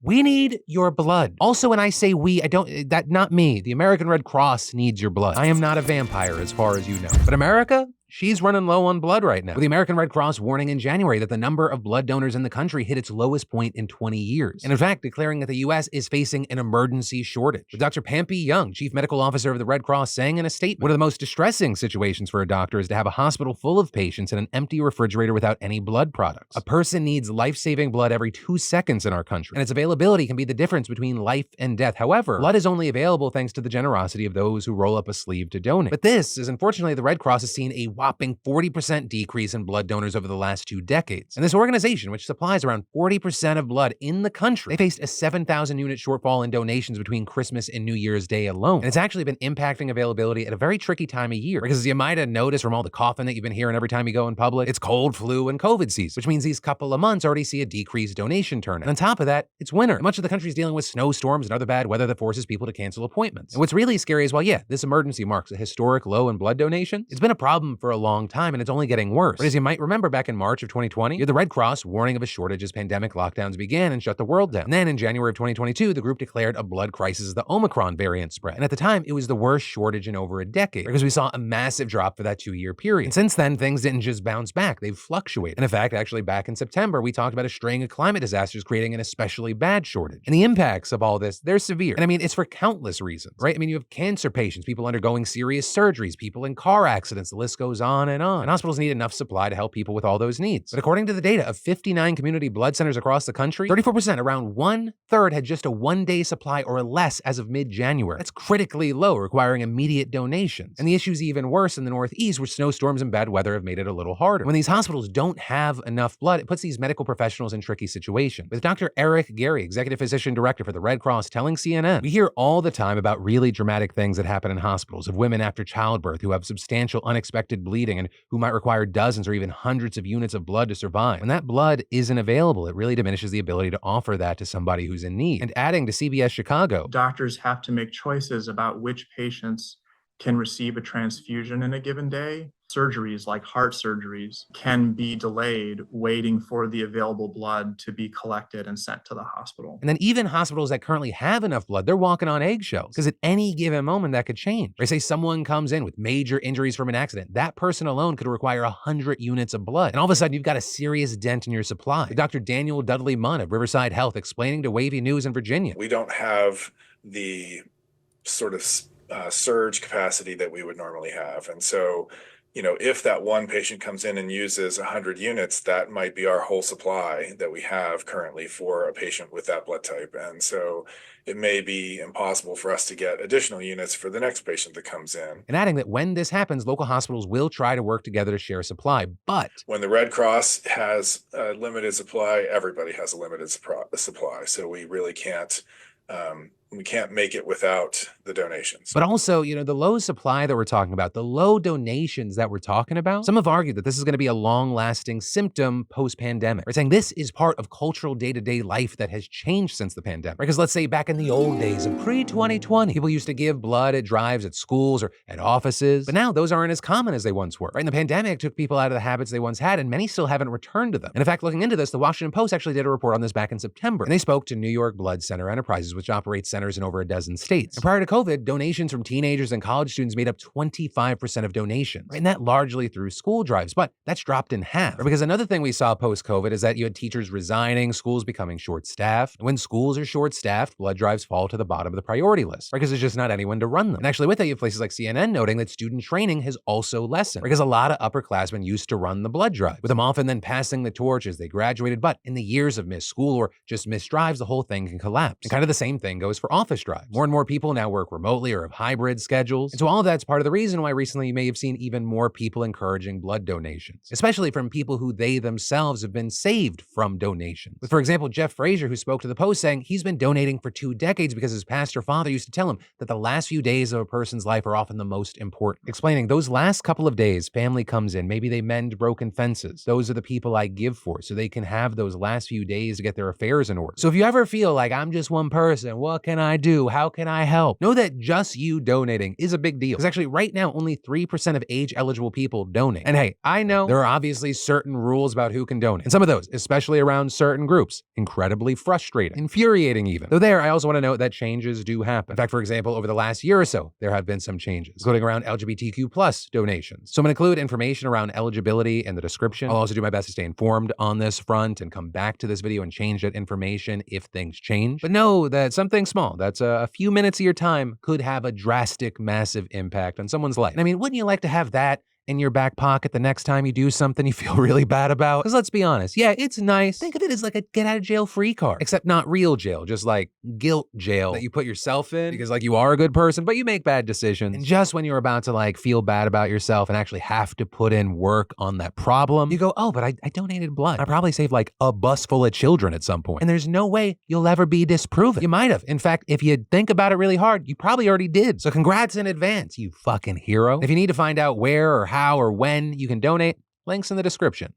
We need your blood. Also, when I say we, not me. The American Red Cross needs your blood. I am not a vampire as far as you know. But America? She's running low on blood right now, with the American Red Cross warning in January that the number of blood donors in the country hit its lowest point in 20 years. And in fact, declaring that the U.S. is facing an emergency shortage. With Dr. Pampy Young, Chief Medical Officer of the Red Cross, saying in a statement, one of the most distressing situations for a doctor is to have a hospital full of patients and an empty refrigerator without any blood products. A person needs life-saving blood every 2 seconds in our country, and its availability can be the difference between life and death. However, blood is only available thanks to the generosity of those who roll up a sleeve to donate. But this is, unfortunately, the Red Cross has seen a whopping 40% decrease in blood donors over the last 2 decades. And this organization, which supplies around 40% of blood in the country, they faced a 7,000 unit shortfall in donations between Christmas and New Year's Day alone. And it's actually been impacting availability at a very tricky time of year, because as you might have noticed from all the coughing that you've been hearing every time you go in public, it's cold, flu, and COVID season, which means these couple of months already see a decreased donation turnout. And on top of that, it's winter. And much of the country is dealing with snowstorms and other bad weather that forces people to cancel appointments. And what's really scary is, well, yeah, this emergency marks a historic low in blood donation. It's been a problem for a long time, and it's only getting worse. But as you might remember, back in March of 2020, you had the Red Cross warning of a shortage as pandemic lockdowns began and shut the world down. And then in January of 2022, the group declared a blood crisis as the Omicron variant spread. And at the time, it was the worst shortage in over a decade, because we saw a massive drop for that 2-year period. And since then, things didn't just bounce back, they've fluctuated. And in fact, actually back in September, we talked about a string of climate disasters creating an especially bad shortage. And the impacts of all this, they're severe. And I mean, it's for countless reasons, right? I mean, you have cancer patients, people undergoing serious surgeries, people in car accidents, the list goes on. And hospitals need enough supply to help people with all those needs. But according to the data of 59 community blood centers across the country, 34%, around 1/3, had just a 1-day supply or less as of mid-January. That's critically low, requiring immediate donations. And the issue's even worse in the Northeast, where snowstorms and bad weather have made it a little harder. When these hospitals don't have enough blood, it puts these medical professionals in tricky situations. With Dr. Eric Gary, Executive Physician Director for the Red Cross, telling CNN, we hear all the time about really dramatic things that happen in hospitals, of women after childbirth who have substantial unexpected bleeding and who might require dozens or even hundreds of units of blood to survive. When that blood isn't available, it really diminishes the ability to offer that to somebody who's in need. And adding to CBS Chicago, doctors have to make choices about which patients can receive a transfusion in a given day. Surgeries like heart surgeries can be delayed waiting for the available blood to be collected and sent to the hospital. And then even hospitals that currently have enough blood, they're walking on eggshells, because at any given moment that could change. Or say someone comes in with major injuries from an accident, that person alone could require 100 units of blood. And all of a sudden you've got a serious dent in your supply. With Dr. Daniel Dudley Munn of Riverside Health explaining to Wavy News in Virginia, we don't have the sort of surge capacity that we would normally have. And so, if that one patient comes in and uses 100 units, that might be our whole supply that we have currently for a patient with that blood type. And so it may be impossible for us to get additional units for the next patient that comes in. And adding that when this happens, local hospitals will try to work together to share supply. But when the Red Cross has a limited supply, everybody has a limited supply. So we really can't make it without the donations. But also, the low supply that we're talking about, the low donations that we're talking about, some have argued that this is going to be a long-lasting symptom post-pandemic. We're saying this is part of cultural day-to-day life that has changed since the pandemic. Because let's say back in the old days of pre-2020, people used to give blood at drives at schools or at offices, but now those aren't as common as they once were. Right? And the pandemic took people out of the habits they once had, and many still haven't returned to them. And in fact, looking into this, the Washington Post actually did a report on this back in September, and they spoke to New York Blood Center Enterprises, which operates centers in over a dozen states. And prior to COVID, donations from teenagers and college students made up 25% of donations, right? And that largely through school drives, but that's dropped in half. Right? Because another thing we saw post-COVID is that you had teachers resigning, schools becoming short-staffed. And when schools are short-staffed, blood drives fall to the bottom of the priority list, right? Because there's just not anyone to run them. And actually with that, you have places like CNN noting that student training has also lessened, right? Because a lot of upperclassmen used to run the blood drive, with them often then passing the torch as they graduated. But in the years of missed school or just missed drives, the whole thing can collapse. And kind of the same thing goes for office drives. More and more people now work remotely or have hybrid schedules. And so all of that's part of the reason why recently you may have seen even more people encouraging blood donations, especially from people who they themselves have been saved from donations. With, for example, Jeff Frazier, who spoke to the Post, saying he's been donating for 2 decades because his pastor father used to tell him that the last few days of a person's life are often the most important. Explaining those last couple of days, family comes in, maybe they mend broken fences. Those are the people I give for, so they can have those last few days to get their affairs in order. So if you ever feel like I'm just one person, what can can I do? How can I help? Know that just you donating is a big deal. Because actually right now, only 3% of age-eligible people donate. And hey, I know there are obviously certain rules about who can donate. And some of those, especially around certain groups, incredibly frustrating, infuriating even. Though there, I also want to note that changes do happen. In fact, for example, over the last year or so, there have been some changes, including around LGBTQ plus donations. So I'm going to include information around eligibility in the description. I'll also do my best to stay informed on this front and come back to this video and change that information if things change. But know that something small, that's a few minutes of your time, could have a drastic, massive impact on someone's life. And I mean, wouldn't you like to have that in your back pocket the next time you do something you feel really bad about? Because let's be honest, yeah, it's nice. Think of it as like a get out of jail free card, except not real jail, just like guilt jail that you put yourself in because like you are a good person, but you make bad decisions. And just when you're about to like feel bad about yourself and actually have to put in work on that problem, you go, oh, but I donated blood. I probably saved like a bus full of children at some point. And there's no way you'll ever be disproven. You might have. In fact, if you think about it really hard, you probably already did. So congrats in advance, you fucking hero. If you need to find out where or how or when you can donate, links in the description.